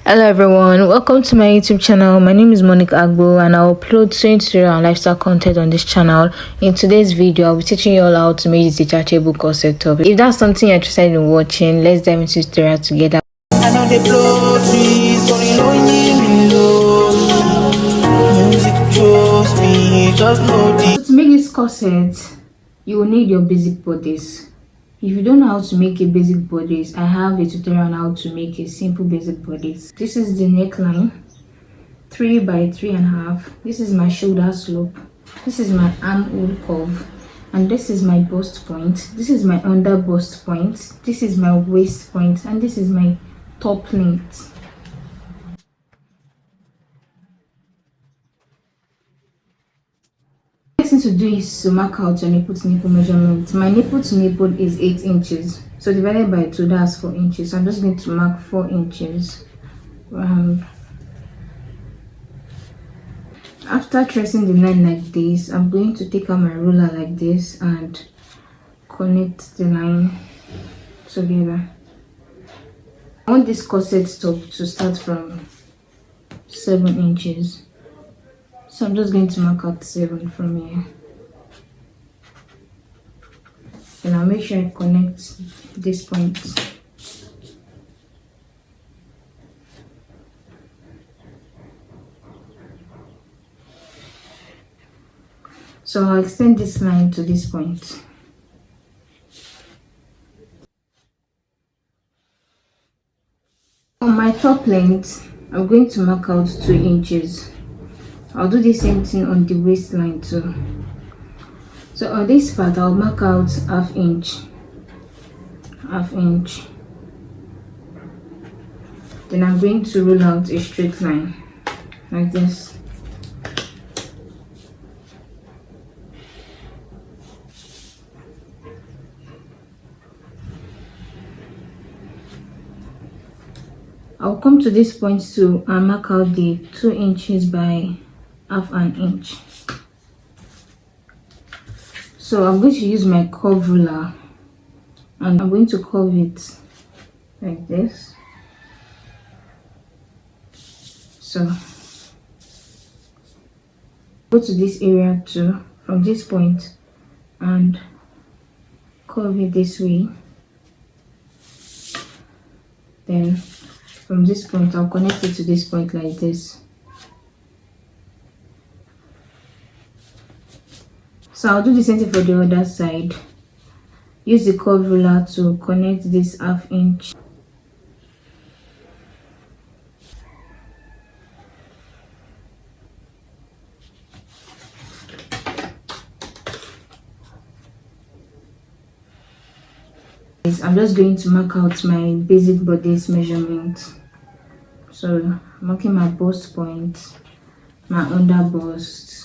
Hello everyone, welcome to my YouTube channel. My name is Monique Agbo and I'll upload sewing tutorial and lifestyle content on this channel. In today's video, I'll be teaching you all how to make this detachable corset top. If that's something you're interested in watching, let's dive into this tutorial together. So to make this corset, you will need your basic bodice. If you don't know how to make a basic bodice, I have a tutorial on how to make a simple basic bodice. This is the neckline, 3 by 3.5. This is my shoulder slope. This is my armhole curve, and this is my bust point. This is my under bust point. This is my waist point, and this is my top length. Next thing to do is to mark out your nipple to nipple measurement. My nipple to nipple is 8 inches, so divided by 2, that's 4 inches. So I'm just going to mark 4 inches round. After tracing the line like this, I'm going to take out my ruler like this and connect the line together. I want this corset top to start from 7 inches. So I'm just going to mark out 7 from here. And I'll make sure I connect this point. So I'll extend this line to this point. On my top length, I'm going to mark out 2 inches. I'll do the same thing on the waistline too. So on this part, I'll mark out half inch. Then I'm going to roll out a straight line like this. I'll come to this point too and mark out the 2 inches by half an inch. So I'm going to use my curve ruler and I'm going to curve it like this. So go to this area too from this point and curve it this way. Then from this point I'll connect it to this point like this. So I'll do the same thing for the other side. Use the curve ruler to connect this half inch. I'm just going to mark out my basic bodice measurement. So marking my bust point, my under bust.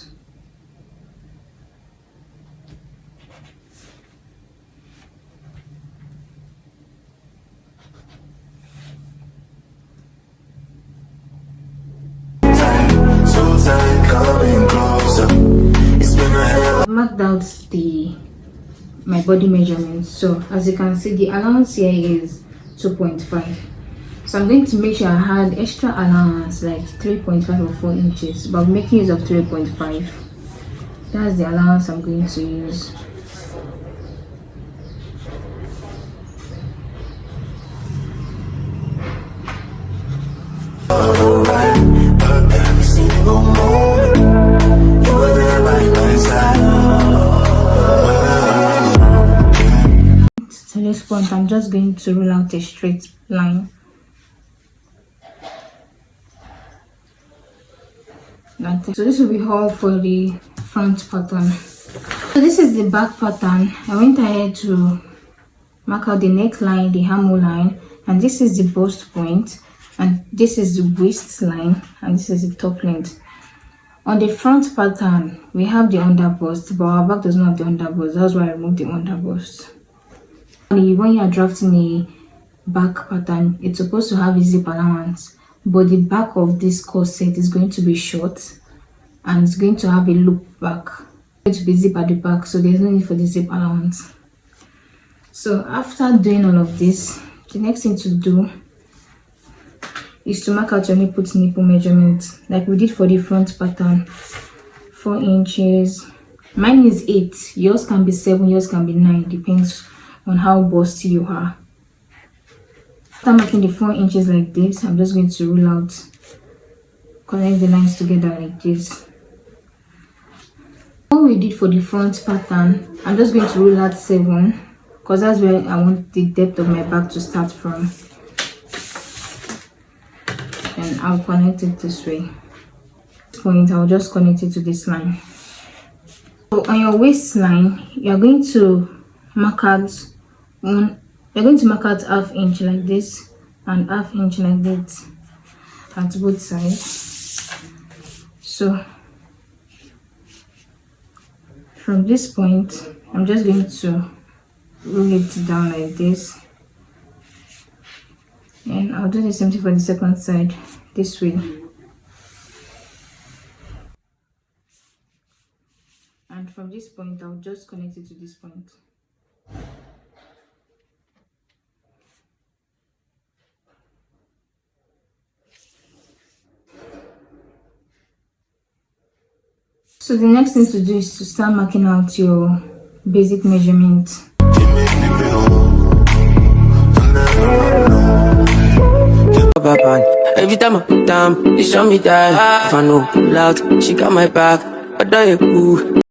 I've marked out my body measurements. So as you can see, the allowance here is 2.5. So I'm going to make sure I had extra allowance like 3.5 or 4 inches, but I'm making use of 3.5. That's the allowance I'm going to use. To this point, I'm just going to roll out a straight line like this. So this will be all for the front pattern. So this is the back pattern. I went ahead to mark out the neckline, the armhole line, and this is the bust point, and this is the waistline, and this is the top length. On the front pattern, we have the under bust, but our back does not have the under bust. That's why I removed the under bust. When you are drafting a back pattern, it's supposed to have a zip allowance, but the back of this corset is going to be short and it's going to have a loop back. It's going to be zip at the back, so there's no need for the zip allowance. So after doing all of this, the next thing to do is to mark out your nipple to nipple measurement like we did for the front pattern. 4 inches. Mine is 8. Yours can be 7, yours can be 9, depends on how busty you are. After marking the 4 inches like this, I'm just going to rule out, connect the lines together like this. What we did for the front pattern, I'm just going to rule out 7 because that's where I want the depth of my back to start from. And I'll connect it this way. At this point, I'll just connect it to this line. So on your waistline, you're going to mark out half inch like this and half inch like that at both sides. So from this point, I'm just going to roll it down like this, and I'll do the same thing for the second side this way. And from this point, I'll just connect it to this point. So the next thing to do is to start marking out your basic measurement. Every time I put down, they show me that if I know pull out, she got my back. I die cool.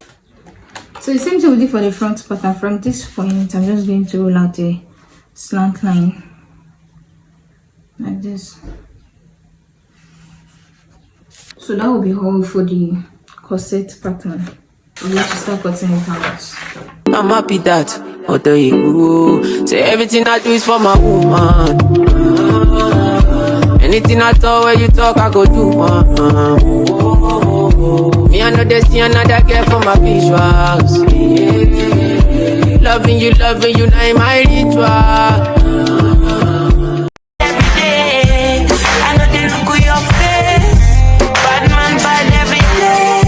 So the same thing we did for the front pattern. From this point, I'm just going to roll out a slant line like this. So that will be all for the corset pattern. I'm going to start cutting it out. I'm happy that although you say everything I do is for my woman. Anything I talk where you talk, I go do. Me, I know there's another girl for my visuals. Loving you, now my ritual. Every day, I know they look at your face. Bad man, bad every day.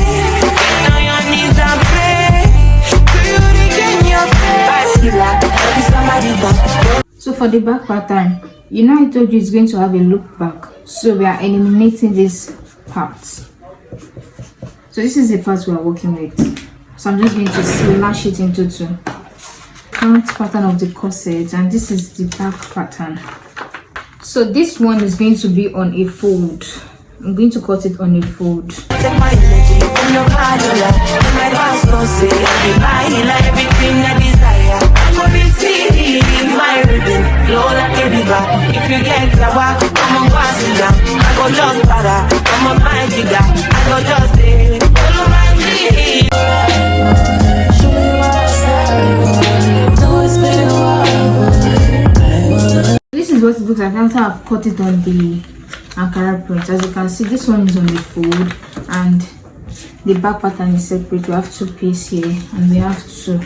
Get on your knees and pray. Do you regain your faith? So for the back pattern, you know I told you it's going to have a loop back. So we are eliminating these parts. So this is the part we are working with. So I'm just going to slash it into 2. Front pattern of the corset, and this is the back pattern. So this one is going to be on a fold. I'm going to cut it on a fold. Take my energy from your heart, my past don't say everything I desire. I'm gonna see my rhythm flow like a river. If you get the walk, I'm on passing down. I go just para, I'm on my jigger. I go just follow my lead. This is what it looks like after I've cut it on the Ankara print. As you can see, this one is on the fold and the back pattern is separate. We have 2 pieces here and we have 2.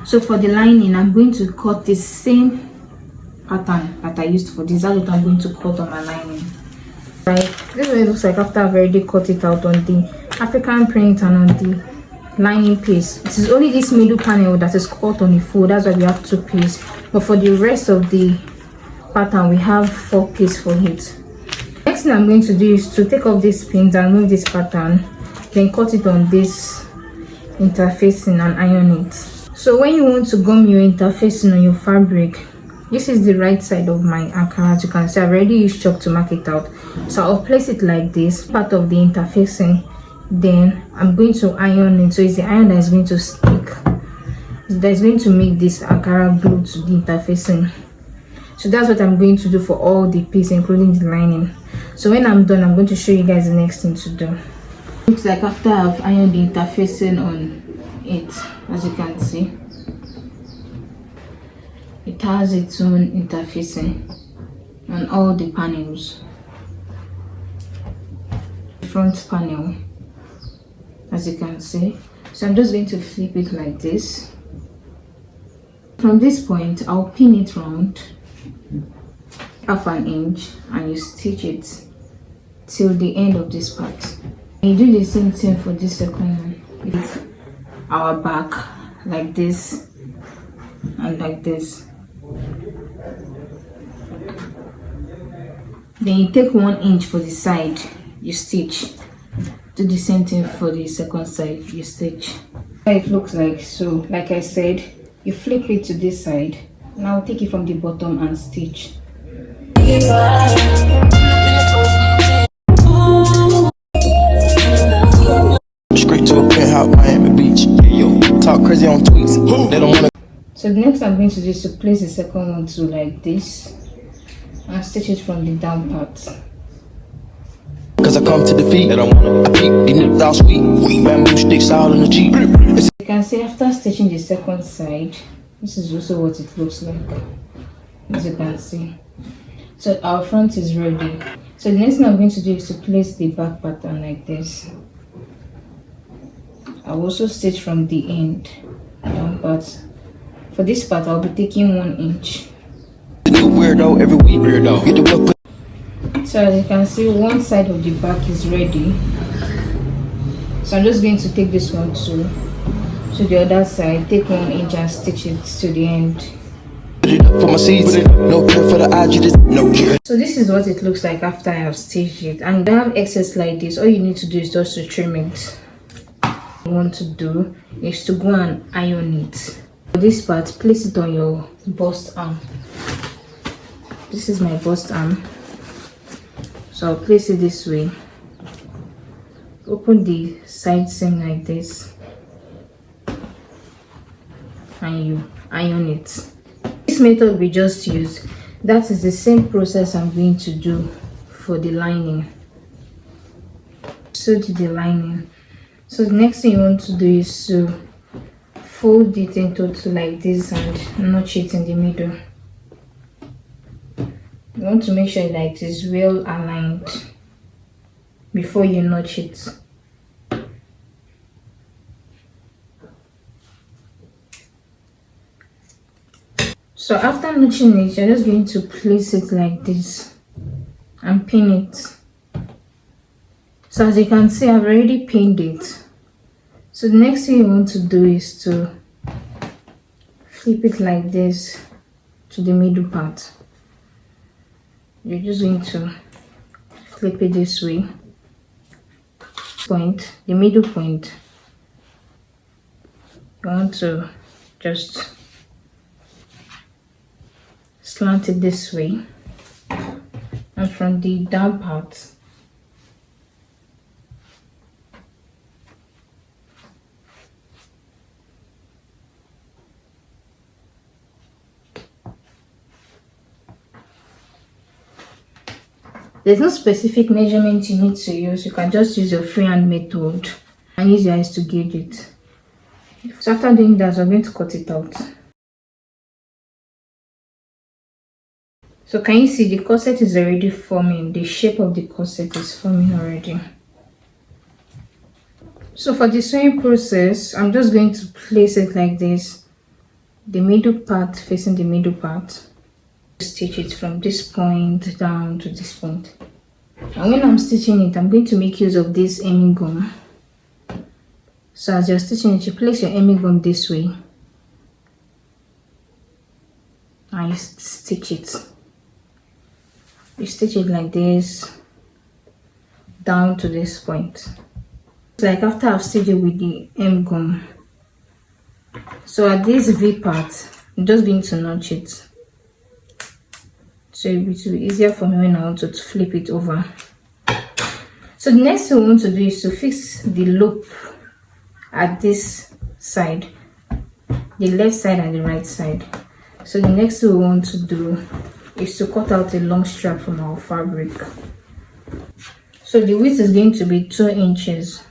So for the lining, I'm going to cut the same pattern that I used for this. That's what I'm going to cut on my lining. Right, this is what it looks like after I've already cut it out on the African print and on the lining piece. It is only this middle panel that is cut on the fold. That's why we have 2 pieces. But for the rest of the pattern, we have 4 pieces for it. Next thing I'm going to do is to take off these pins and move this pattern, then cut it on this interfacing and iron it. So when you want to gum your interfacing on your fabric, this is the right side of my Ankara. As you can see, I've already used chalk to mark it out. So I'll place it like this, part of the interfacing. Then I'm going to iron it. So it's the iron that is going to stick, that is going to make this Ankara glue to the interfacing. So that's what I'm going to do for all the pieces, including the lining. So when I'm done, I'm going to show you guys the next thing to do. Looks like after I've ironed the interfacing on it, as you can see, it has its own interfacing on all the panels. Front panel, as you can see. So I'm just going to flip it like this. From this point, I'll pin it round half an inch and you stitch it till the end of this part. And you do the same thing for this second one. With our back like this and like this. Then you take 1 inch for the side, you stitch. Do the same thing for the second side, you stitch. It looks like so. Like I said, you flip it to this side. Now take it from the bottom and stitch. Straight to a penthouse, Miami Beach. Yo, talk crazy on tweets. They don't wanna. So the next I'm going to do is to place the second one to like this and stitch it from the down part. Cause I come to defeat. They don't wanna. I peek, these niggas all sweet. Bamboo sticks all in the Jeep. You can see after stitching the second side, this is also what it looks like, as you can see. So our front is ready. So the next thing I'm going to do is to place the back pattern like this. I'll also stitch from the end down part. For this part, I'll be taking 1 inch. New weirdo every week. Weirdo. Get the whip. So as you can see, one side of the back is ready. So I'm just going to take this one to the other side, take 1 inch and stitch it to the end. Put it up for my seeds. No care for the IG, just no care. So this is what it looks like after I have stitched it. And if you have excess like this, all you need to do is just to trim it. What you want to do is to go and iron it. For this part, place it on your bust arm. This is my bust arm. So I'll place it this way. Open the side seam like this. And you iron it. This method we just used, that is the same process I'm going to do for the lining. So do the lining. So the next thing you want to do is to fold it into like this and notch it in the middle. You want to make sure that it is well aligned before you notch it. So after notching it, you're just going to place it like this and pin it. So as you can see, I've already pinned it. So the next thing you want to do is to flip it like this to the middle part. You're just going to flip it this way. Point, the middle point, you want to just slant it this way, and from the down part, there's no specific measurement you need to use. You can just use your freehand method and use your eyes to gauge it. So after doing that, we're going to cut it out. So can you see the corset is already forming? The shape of the corset is forming already. So for the sewing process, I'm just going to place it like this. The middle part facing the middle part. Stitch it from this point down to this point. And when I'm stitching it, I'm going to make use of this hemming gum. So as you're stitching it, you place your hemming gum this way. And you stitch it. You stitch it like this down to this point. It's like after I've stitched it with the hem gum. So at this V part, I'm just going to notch it. So it will be easier for me when I want to flip it over. So the next thing we want to do is to fix the loop at this side, the left side and the right side. So the next thing we want to do is to cut out a long strap from our fabric. So the width is going to be 2 inches.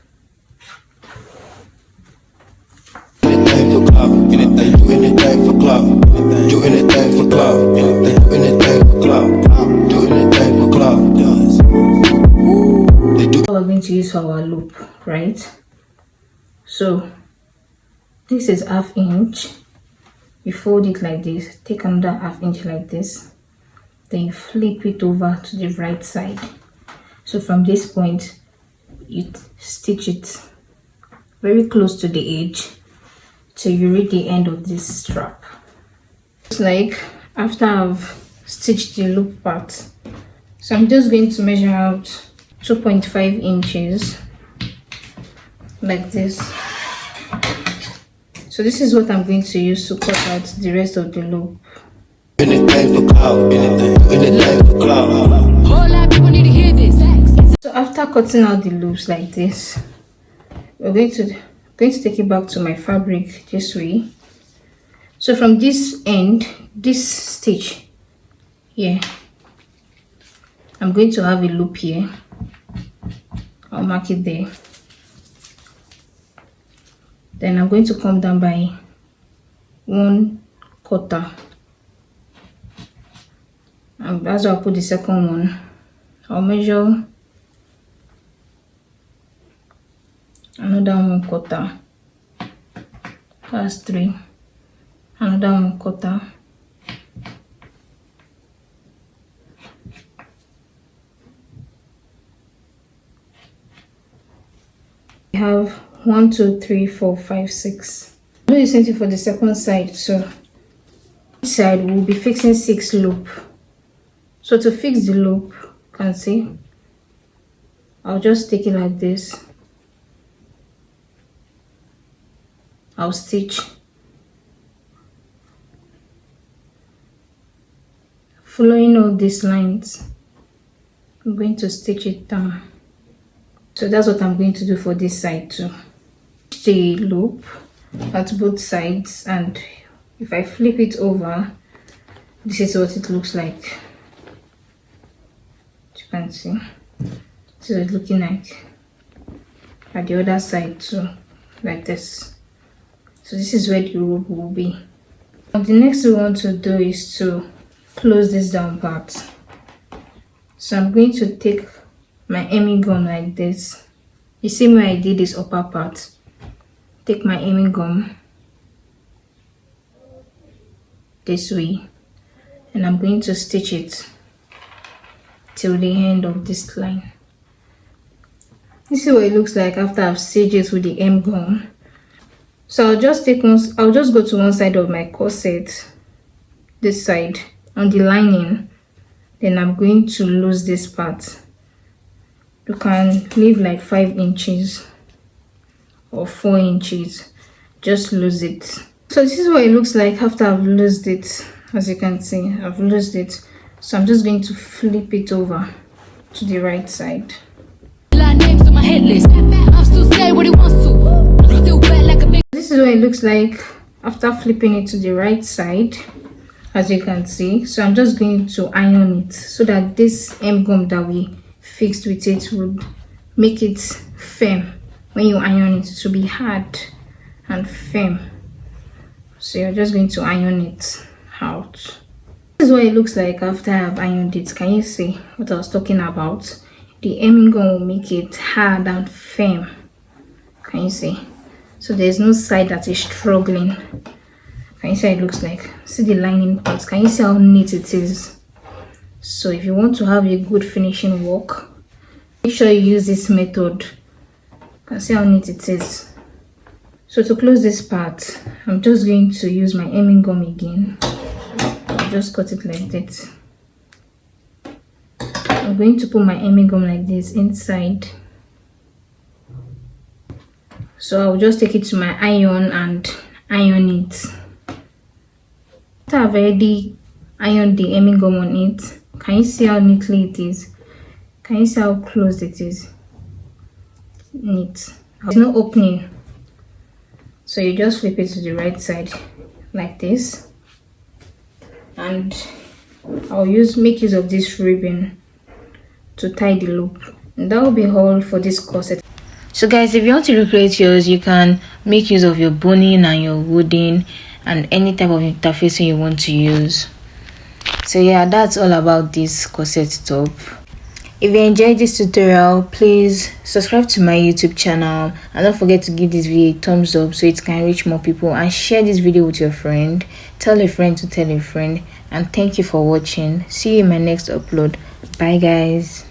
Anything for clout, anything, do anything for clout, do anything for clout, anything, do anything for clout, do anything for clout. We're going to use for our loop, right? So this is 1/2 inch. You fold it like this, take another 1/2 inch like this, then you flip it over to the right side. So from this point, you stitch it very close to the edge till you reach the end of this strap. It's like after I've stitched the loop part, So I'm just going to measure out 2.5 inches like this. So this is what I'm going to use to cut out the rest of the loop. So after cutting out the loops like this, we're going to take it back to my fabric this way. So from this end, this stitch here, I'm going to have a loop here. I'll mark it there. Then I'm going to come down by 1/4, and that's why I'll put the second one. I'll measure another 1/4. That's 3. Another 1/4. We have 1, 2, 3, 4, 5, 6. I'll do the same thing for the second side. So this side we'll be fixing 6 loop. So to fix the loop, you can see, I'll just take it like this. I'll stitch following all these lines. I'm going to stitch it down. So that's what I'm going to do for this side too. The loop at both sides, and if I flip it over, this is what it looks like. You can see, this is looking like at the other side too, like this. So this is where the loop will be. And the next thing we want to do is to close this down part. So I'm going to take my hemming gum like this, the same way I did this upper part. Take my hemming gum this way, and I'm going to stitch it till the end of this line. This is what it looks like after I've stitched it with the hem gum. So I'll just go to one side of my corset, this side on the lining. Then I'm going to lose this part. You can leave like 5 inches or 4 inches, just lose it. So this is what it looks like after I've loosed it. As you can see, I've loosed it. So I'm just going to flip it over to the right side. This is what it looks like after flipping it to the right side, as you can see. So I'm just going to iron it so that this hem gum that we fixed with it would make it firm. When you iron it, to be hard and firm. So you're just going to iron it out. This is what it looks like after I've ironed it. Can you see what I was talking about? The hemming gum will make it hard and firm. Can you see? So there's no side that is struggling. Can you see how it looks like? See the lining part. Can you see how neat it is? So if you want to have a good finishing work, make sure you use this method. You can see how neat it is. So to close this part, I'm just going to use my hemming gum again. I'll just cut it like this. I'm going to put my hemming gum like this inside. So I'll just take it to my iron and iron it. After I've already ironed the hemming gum on it, can you see how neatly it is? Can you see how closed it is? Neat. There's no opening. So you just flip it to the right side like this. And I'll make use of this ribbon to tie the loop. And that will be all for this corset. So guys, if you want to recreate yours, you can make use of your boning and your wooden and any type of interfacing you want to use. So yeah, that's all about this corset top. If you enjoyed this tutorial, please subscribe to my YouTube channel and don't forget to give this video a thumbs up so it can reach more people, and share this video with your friend. Tell a friend to tell a friend, and thank you for watching. See you in my next upload. Bye guys.